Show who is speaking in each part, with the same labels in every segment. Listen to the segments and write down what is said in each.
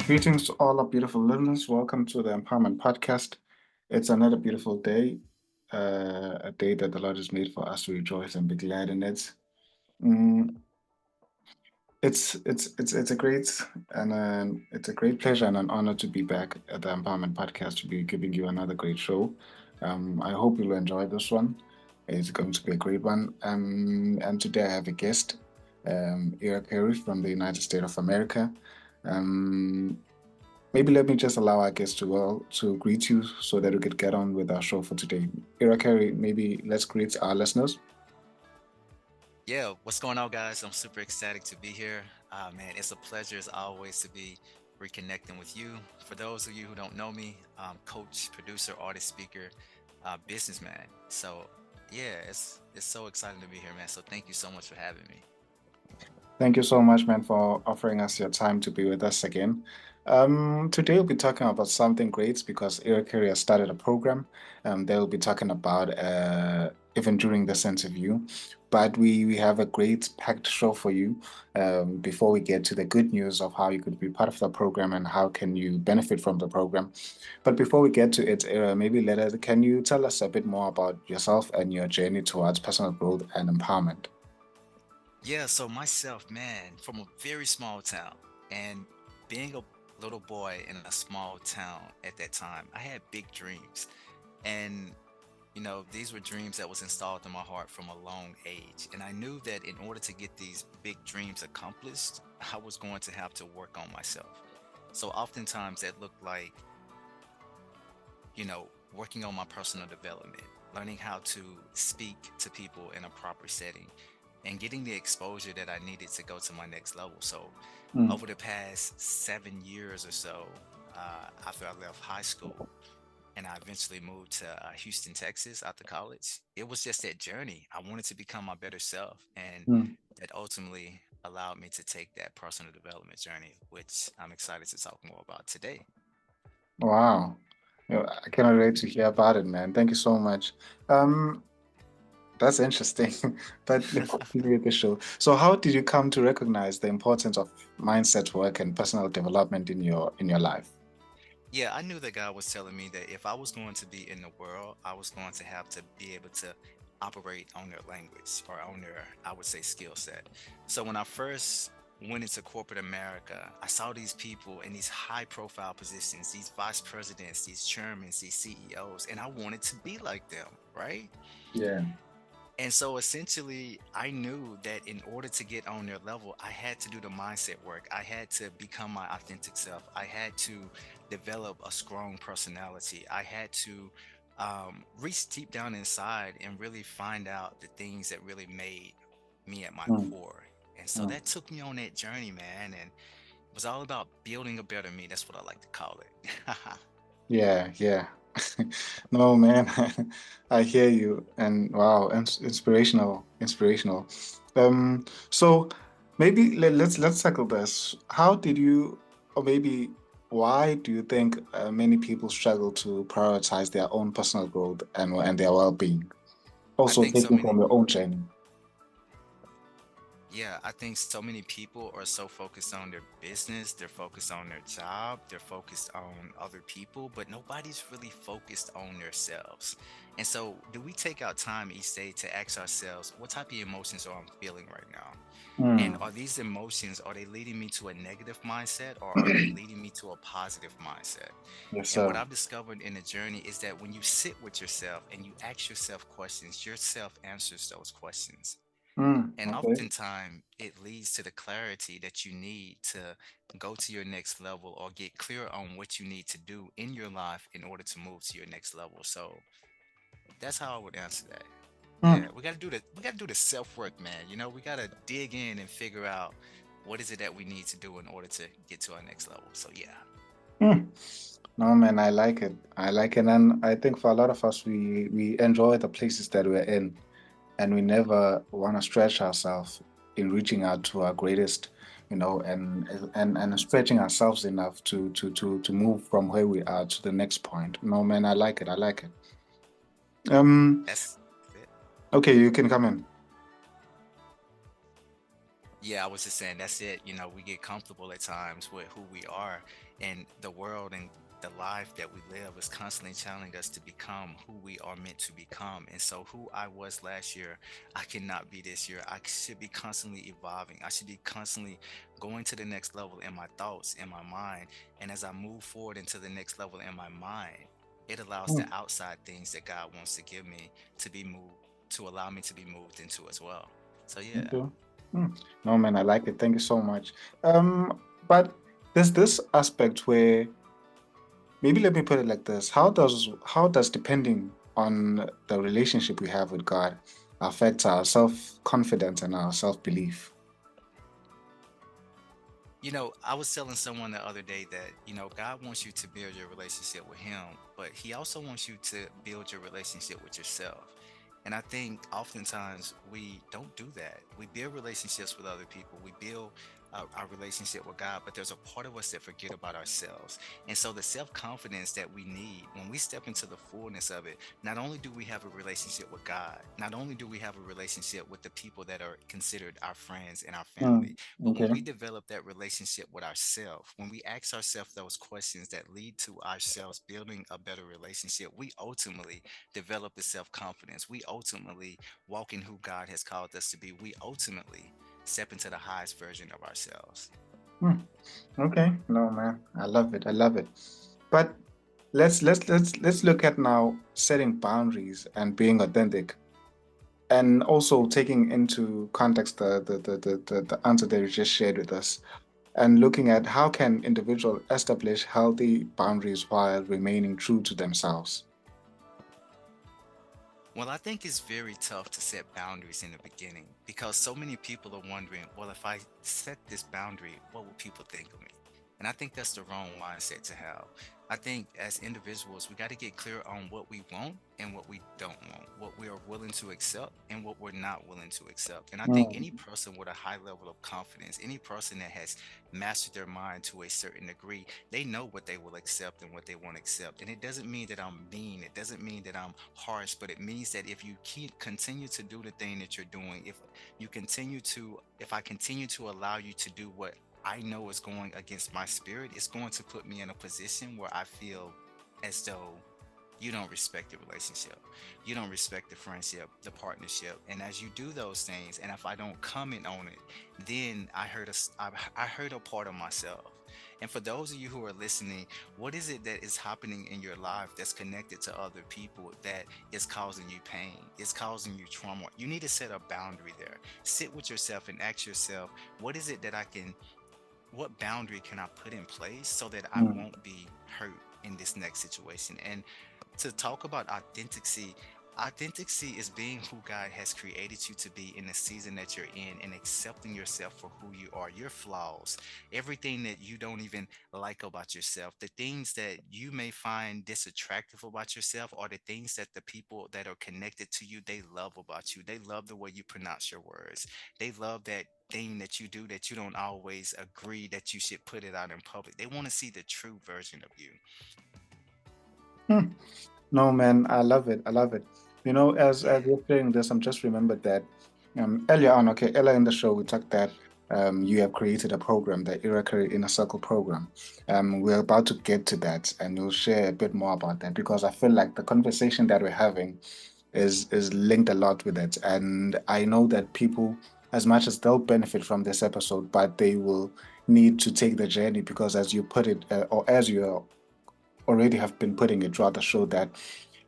Speaker 1: Greetings to all our beautiful listeners. Welcome to the Empowerment Podcast. It's another beautiful day, a day that the Lord has made for us to rejoice and be glad in it. Mm, it's a great it's a great pleasure and an honor to be back at the Empowerment Podcast to be giving you another great show. I hope you'll enjoy this one. It's going to be a great one. And today I have a guest, Ira Curry from the United States of America. Um, Maybe let me just allow our guests to greet you so that we could get on with our show for today. Ira Curry, maybe let's greet our listeners.
Speaker 2: Yeah, what's going on, guys? I'm super excited to be here. Man, it's a pleasure as always to be reconnecting with you. For those of you who don't know me, coach, producer, artist, speaker, businessman. So yeah, it's so exciting to be here, man. So thank you so much for having me.
Speaker 1: Thank you so much, man, for offering us your time to be with us again. Today we'll be talking about something great because Eric Carrier started a program. They'll be talking about even during this interview. But we have a great packed show for you before we get to the good news of how you could be part of the program and how can you benefit from the program. But before we get to it, maybe can you tell us a bit more about yourself and your journey towards personal growth and empowerment?
Speaker 2: Yeah, so myself, man, from a very small town, and being a little boy in a small town at that time, I had big dreams. And these were dreams that was installed in my heart from a long age. And I knew that in order to get these big dreams accomplished, I was going to have to work on myself. So oftentimes that looked like, working on my personal development, learning how to speak to people in a proper setting, and getting the exposure that I needed to go to my next level. So
Speaker 1: Mm.
Speaker 2: over the past 7 years or so, after I left high school, and I eventually moved to Houston, Texas after college. It was just that journey. I wanted to become my better self, and
Speaker 1: Mm.
Speaker 2: that ultimately allowed me to take that personal development journey, which I'm excited to talk more about today.
Speaker 1: Wow. I cannot wait to hear about it, man. Thank you so much. Um, that's interesting. But let's continue with the show. So how did you come to recognize the importance of mindset work and personal development in your life?
Speaker 2: Yeah, I knew that God was telling me that if I was going to be in the world, I was going to have to be able to operate on their language or on their, I would say, skill set. So when I first went into corporate America, I saw these people in these high profile positions, these vice presidents, these chairmen, these CEOs, and I wanted to be like them, right?
Speaker 1: Yeah.
Speaker 2: And so essentially, I knew that in order to get on their level, I had to do the mindset work. I had to become my authentic self. I had to develop a strong personality. I had to reach deep down inside and really find out the things that really made me at my
Speaker 1: Mm.
Speaker 2: core. And so
Speaker 1: Mm.
Speaker 2: that took me on that journey, man. And it was all about building a better me. That's what I like to call it.
Speaker 1: Yeah, yeah. No, man, I hear you, and wow, inspirational, inspirational. So maybe let's tackle this. How did you, or maybe why do you think many people struggle to prioritize their own personal growth and their well-being?
Speaker 2: I
Speaker 1: Also
Speaker 2: think so
Speaker 1: taking from
Speaker 2: many
Speaker 1: your own journey.
Speaker 2: Yeah, I think so many people are so focused on their business, they're focused on their job, they're focused on other people, but nobody's really focused on themselves. And so, do we take our time each day to ask ourselves, what type of emotions are I feeling right now? And
Speaker 1: Mm.
Speaker 2: are these emotions, are they leading me to a negative mindset or are they leading me to a positive mindset?
Speaker 1: Yes,
Speaker 2: And what
Speaker 1: sir.
Speaker 2: I've discovered in the journey is that when you sit with yourself and you ask yourself questions, yourself answers those questions. And
Speaker 1: Okay.
Speaker 2: oftentimes it leads to the clarity that you need to go to your next level or get clear on what you need to do in your life in order to move to your next level. So that's how I would answer that. Yeah,
Speaker 1: Mm.
Speaker 2: we gotta do the self work, man. We gotta dig in and figure out what is it that we need to do in order to get to our next level. So yeah.
Speaker 1: Mm. No, man, I like it. I like it, and I think for a lot of us, we enjoy the places that we're in, and we never want to stretch ourselves in reaching out to our greatest, and stretching ourselves enough to move from where we are to the next point. No, man, I like it. I like it. Um,
Speaker 2: That's it.
Speaker 1: okay, you can come in.
Speaker 2: Yeah, I was just saying that's it. You know, we get comfortable at times with who we are, and the world and the life that we live is constantly challenging us to become who we are meant to become. And so, who I was last year, I cannot be this year. I should be constantly evolving. I should be constantly going to the next level in my thoughts, in my mind. And as I move forward into the next level in my mind, it allows the
Speaker 1: Mm,
Speaker 2: outside things that God wants to give me to be moved, to allow me to be moved into as well. So, yeah.
Speaker 1: okay. Mm. No, man, I like it. Thank you so much. But there's this aspect where maybe let me put it like this. How does depending on the relationship we have with God affect our self-confidence and our self-belief?
Speaker 2: You know, I was telling someone the other day that, God wants you to build your relationship with Him, but He also wants you to build your relationship with yourself. And I think oftentimes we don't do that. We build relationships with other people, we build our relationship with God, but there's a part of us that forget about ourselves. And so the self confidence that we need when we step into the fullness of it, not only do we have a relationship with God, not only do we have a relationship with the people that are considered our friends and our family,
Speaker 1: Mm,
Speaker 2: but when
Speaker 1: okay.
Speaker 2: we develop that relationship with ourselves, when we ask ourselves those questions that lead to ourselves building a better relationship, we ultimately develop the self confidence. We ultimately walk in who God has called us to be. We ultimately step into the highest version of ourselves.
Speaker 1: Mm, okay. No, man, I love it. I love it. But let's look at now setting boundaries and being authentic, and also taking into context the answer that you just shared with us, and looking at how can individuals establish healthy boundaries while remaining true to themselves.
Speaker 2: Well, I think it's very tough to set boundaries in the beginning because so many people are wondering, well, if I set this boundary, what will people think of me? And I think that's the wrong mindset to have. I think as individuals, we got to get clear on what we want and what we don't want, what we are willing to accept and what we're not willing to accept. And I think
Speaker 1: Mm,
Speaker 2: any person with a high level of confidence, any person that has mastered their mind to a certain degree, they know what they will accept and what they won't accept. And it doesn't mean that I'm mean. It doesn't mean that I'm harsh, but it means that if you keep continue to do the thing that you're doing, if I continue to allow you to do what I know is going against my spirit, it's going to put me in a position where I feel as though you don't respect the relationship, you don't respect the friendship, the partnership. And as you do those things, and if I don't comment on it, then I hurt a part of myself. And for those of you who are listening, what is it that is happening in your life that's connected to other people that is causing you pain, it's causing you trauma? You need to set a boundary there. Sit with yourself and ask yourself, what is it that what boundary can I put in place so that I
Speaker 1: mm,
Speaker 2: won't be hurt in this next situation? And to talk about authenticity, authenticity is being who God has created you to be in the season that you're in and accepting yourself for who you are, your flaws, everything that you don't even like about yourself, the things that you may find disattractive about yourself, or the things that the people that are connected to you, they love about you. They love the way you pronounce your words. They love that thing that you do that you don't always agree that you should put it out in public. They want to see the true version of you.
Speaker 1: mm. No, man, I love it. I love it. As
Speaker 2: Yeah.
Speaker 1: you're saying this, I'm just remembered that earlier on, okay, earlier in the show, we talked that you have created a program, the Ira Curry Inner Circle program. We're about to get to that, and you'll share a bit more about that because I feel like the conversation that we're having is linked a lot with it. And I know that people, as much as they'll benefit from this episode, but they will need to take the journey because, as you put it, or as you already have been putting it throughout the show, that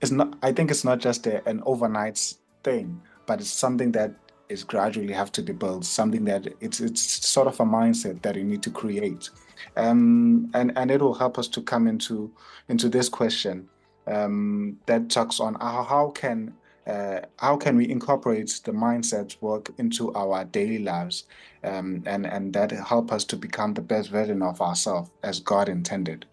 Speaker 1: it's not, I think it's not just an overnight thing, but it's something that is gradually have to be built, something that it's sort of a mindset that you need to create. And it will help us to come into this question that talks on how can we incorporate the mindset work into our daily lives, and that help us to become the best version of ourselves as God intended.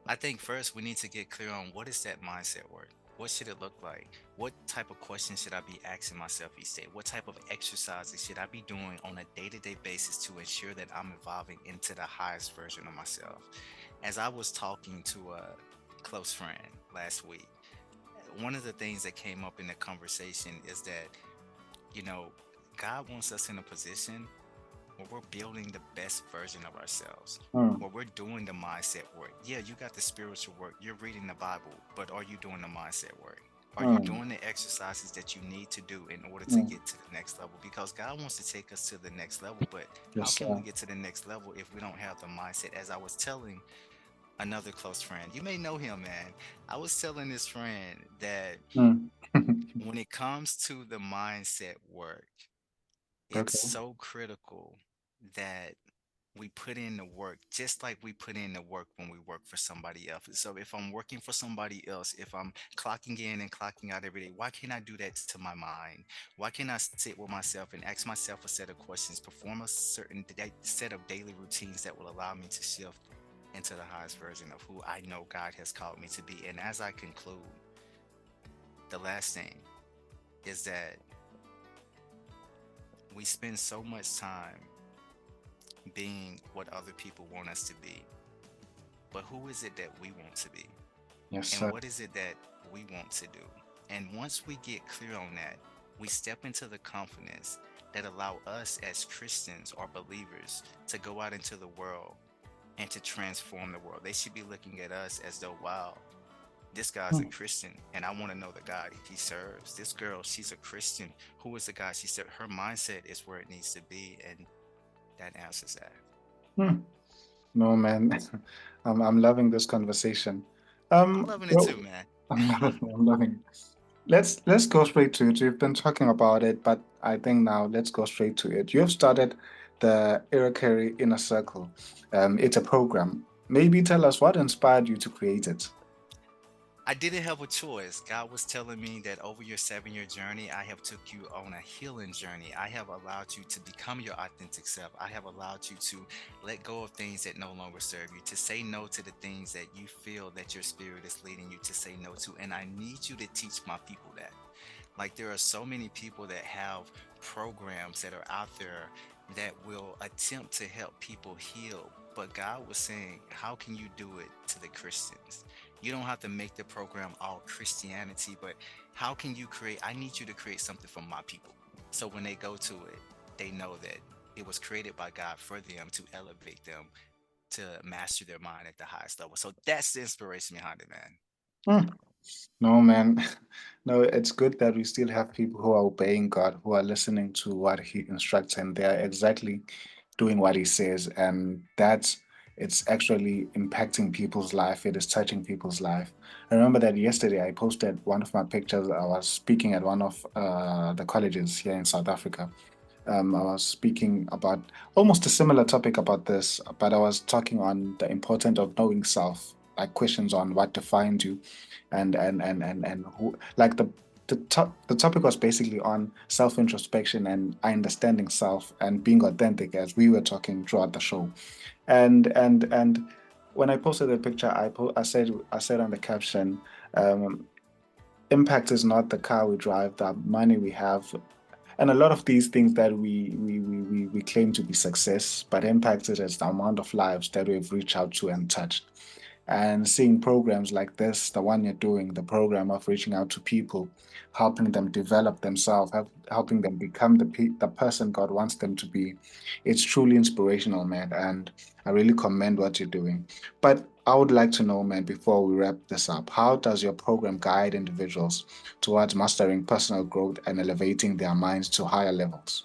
Speaker 2: I think first we need to get clear on what is that mindset work? What should it look like? What type of questions should I be asking myself each day? What type of exercises should I be doing on a day to day basis to ensure that I'm evolving into the highest version of myself? As I was talking to a close friend last week, one of the things that came up in the conversation is that, you know, God wants us in a position where we're building the best version of ourselves,
Speaker 1: Mm,
Speaker 2: where we're doing the mindset work. Yeah, you got the spiritual work, you're reading the Bible, but are you doing the mindset work? Are you
Speaker 1: mm,
Speaker 2: doing the exercises that you need to do in order to
Speaker 1: mm.
Speaker 2: get to the next level? Because God wants to take us to the next level, but how
Speaker 1: Yes,
Speaker 2: can we
Speaker 1: sir.
Speaker 2: get to the next level if we don't have the mindset? As I was telling another close friend, you may know him, man. I was telling this friend that
Speaker 1: Mm.
Speaker 2: when it comes to the mindset work, it's
Speaker 1: Okay.
Speaker 2: so critical that we put in the work just like we put in the work when we work for somebody else. So if I'm working for somebody else, if I'm clocking in and clocking out every day, why can't I do that to my mind? Why can't I sit with myself and ask myself a set of questions, perform a certain set of daily routines that will allow me to shift into the highest version of who I know God has called me to be? And as I conclude, the last thing is that we spend so much time being what other people want us to be. But who is it that we want to be?
Speaker 1: Yes,
Speaker 2: And
Speaker 1: sir.
Speaker 2: what is it that we want to do? And once we get clear on that, we step into the confidence that allow us as Christians or believers to go out into the world and to transform the world. They should be looking at us as though, wow, this guy's a
Speaker 1: Mm,
Speaker 2: Christian and I want to know the God he serves. This girl, she's a Christian. Who is the God she serves? Her mindset is where it needs to be. And that answers that.
Speaker 1: mm. No, man. I'm loving this conversation.
Speaker 2: I'm loving it too,
Speaker 1: Well,
Speaker 2: man.
Speaker 1: I'm loving it. Let's go straight to it. We've been talking about it, but I think now let's go straight to it. You have started the Ira Curry Inner Circle. It's a program. Maybe tell us what inspired you to create it.
Speaker 2: I didn't have a choice. God was telling me that over your 7 year journey, I have took you on a healing journey. I have allowed you to become your authentic self. I have allowed you to let go of things that no longer serve you, to say no to the things that you feel that your spirit is leading you to say no to. And I need you to teach my people that. Like there are so many people that have programs that are out there that will attempt to help people heal. But God was saying, how can you do it to the Christians? You don't have to make the program all Christianity, but how can you create? I need you to create something for my people. So when they go to it, they know that it was created by God for them to elevate them to master their mind at the highest level. So that's the inspiration behind it, man.
Speaker 1: Hmm. No, man. No, it's good that we still have people who are obeying God, who are listening to what He instructs, and they are exactly doing what He says. And that's it's actually impacting people's life. It is touching people's life. I remember that yesterday I posted one of my pictures. I was speaking at one of the colleges here in South Africa. I was speaking about almost a similar topic about this, but I was talking on the importance of knowing self, like questions on what defines you and who like the topic was basically on self-introspection and understanding self and being authentic as we were talking throughout the show. And when I posted the picture, I said on the caption, um, impact is not the car we drive, the money we have, and a lot of these things that we claim to be success, but impact is the amount of lives that we've reached out to and touched. And seeing programs like this, the one you're doing, the program of reaching out to people, helping them develop themselves, helping them become the person God wants them to be, it's truly inspirational, man. And I really commend what you're doing. But I would like to know, man, before we wrap this up, how does your program guide individuals towards mastering personal growth and elevating their minds to higher levels?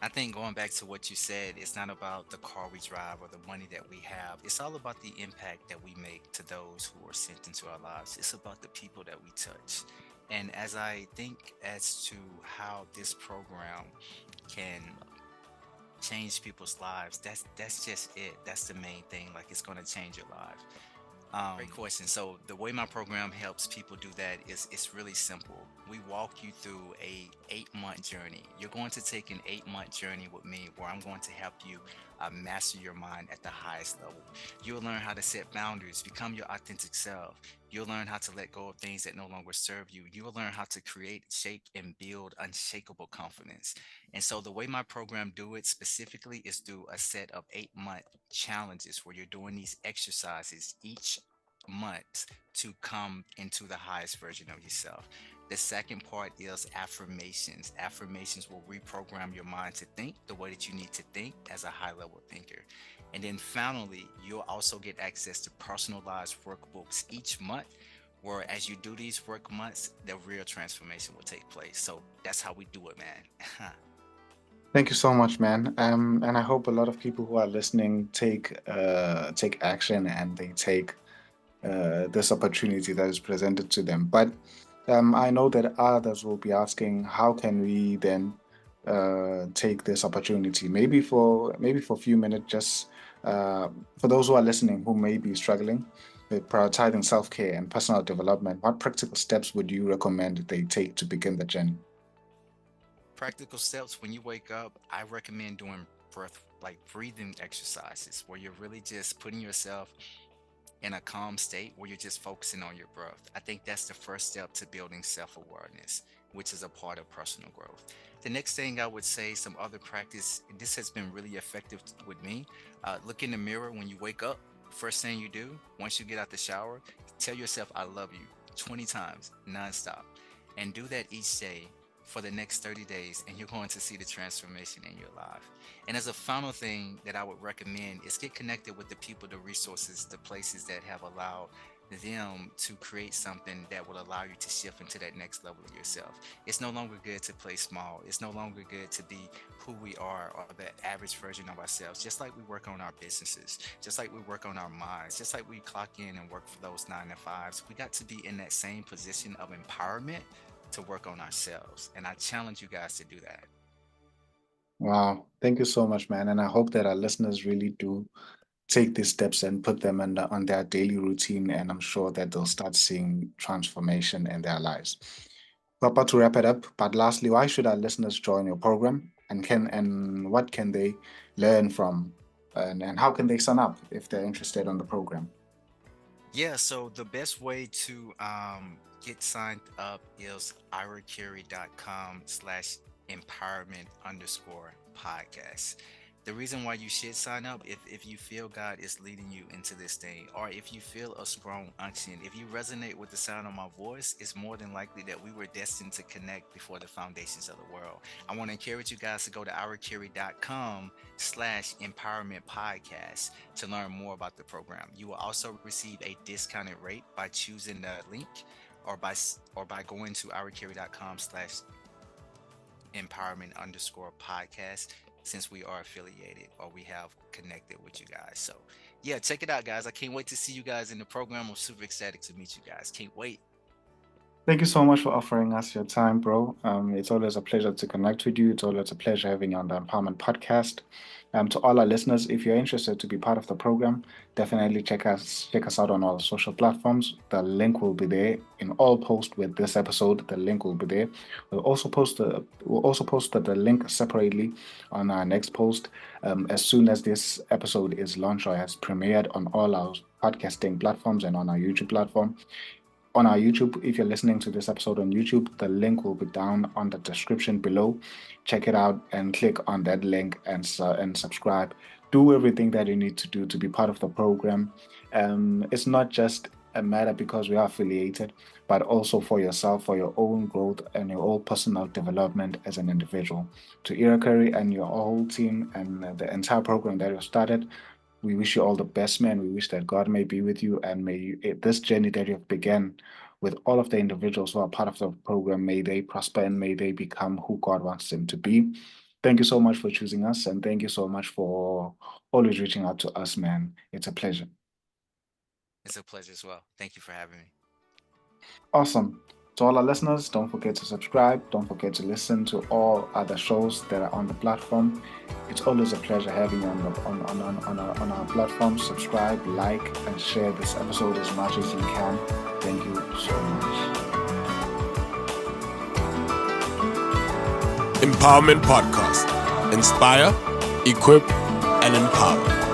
Speaker 2: I think going back to what you said, it's not about the car we drive or the money that we have. It's all about the impact that we make to those who are sent into our lives. It's about the people that we touch. And as I think as to how this program can change people's lives, that's just it. That's the main thing. Like it's going to change your life. Great question. So the way my program helps people do that is it's really simple. We walk you through a 8 month journey. You're going to take an 8 month journey with me where I'm going to help you master your mind at the highest level. You'll learn how to set boundaries, become your authentic self. You'll learn how to let go of things that no longer serve you. You'll learn how to create, shape, and build unshakable confidence. And so the way my program do it specifically is through a set of 8 month challenges where you're doing these exercises each month to come into the highest version of yourself. The second part is affirmations. Affirmations will reprogram your mind to think the way that you need to think as a high level thinker. And then finally, you'll also get access to personalized workbooks each month, where as you do these work months, the real transformation will take place. So that's how we do it, man.
Speaker 1: Thank you so much, man. And I hope a lot of people who are listening take action and they take this opportunity that is presented to them. But I know that others will be asking, how can we then take this opportunity? Maybe for a few minutes, just for those who are listening who may be struggling with prioritizing self-care and personal development, what practical steps would you recommend they take to begin the journey?
Speaker 2: Practical steps when you wake up, I recommend doing breathing exercises where you're really just putting yourself in a calm state where you're just focusing on your growth. I think that's the first step to building self awareness, which is a part of personal growth. The next thing I would say, some other practice, this has been really effective with me. Look in the mirror when you wake up. First thing you do, once you get out the shower, tell yourself, I love you 20 times nonstop. And do that each day for the next 30 days, and you're going to see the transformation in your life. And as a final thing that I would recommend is get connected with the people, the resources, the places that have allowed them to create something that will allow you to shift into that next level of yourself. It's no longer good to play small. It's no longer good to be who we are or the average version of ourselves. Just like we work on our businesses, just like we work on our minds, just like we clock in and work for those 9 to 5s, we got to be in that same position of empowerment to work on ourselves. And I challenge you guys to do that.
Speaker 1: Wow, thank you so much, man. And I hope that our listeners really do take these steps and put them on their daily routine, and I'm sure that they'll start seeing transformation in their lives. We're about to wrap it up, but lastly, why should our listeners join your program, and what can they learn from, and how can they sign up if they're interested on the program?
Speaker 2: Yeah, so the best way to get signed up is iracurry.com/empowerment_podcast. The reason why you should sign up, if you feel God is leading you into this thing, or if you feel a strong unction, if you resonate with the sound of my voice, it's more than likely that we were destined to connect before the foundations of the world. I want to encourage you guys to go to iracurry.com/empowerment podcast to learn more about the program. You will also receive a discounted rate by choosing the link or by going to iracurry.com/empowerment_podcast, since we are affiliated or we have connected with you guys. So yeah, check it out, guys. I can't wait to see you guys in the program. I'm super ecstatic to meet you guys. Can't wait.
Speaker 1: Thank you so much for offering us your time, bro. It's always a pleasure to connect with you. It's always a pleasure having you on the Empowerment Podcast. To all our listeners, if you're interested to be part of the program, definitely check us out on all social platforms. The link will be there in all posts with this episode. The link will be there. We'll also post the link separately on our next post as soon as this episode is launched or has premiered on all our podcasting platforms and on our YouTube platform. On our YouTube. If you're listening to this episode on YouTube, the link will be down on the description below. Check it out and click on that link and subscribe. Do everything that you need to do to be part of the program. It's not just a matter because we are affiliated, but also for yourself, for your own growth and your own personal development as an individual. To Ira Curry and your whole team and the entire program that you started, we wish you all the best, man. We wish that God may be with you and may this journey that you have begun with all of the individuals who are part of the program, may they prosper and may they become who God wants them to be. Thank you so much for choosing us, and thank you so much for always reaching out to us, man. It's a pleasure.
Speaker 2: It's a pleasure as well. Thank you for having me.
Speaker 1: Awesome. To all our listeners, don't forget to subscribe. Don't forget to listen to all other shows that are on the platform. It's always a pleasure having you on our platform. Subscribe, like, and share this episode as much as you can. Thank you so much.
Speaker 3: Empowerment Podcast. Inspire, equip, and empower.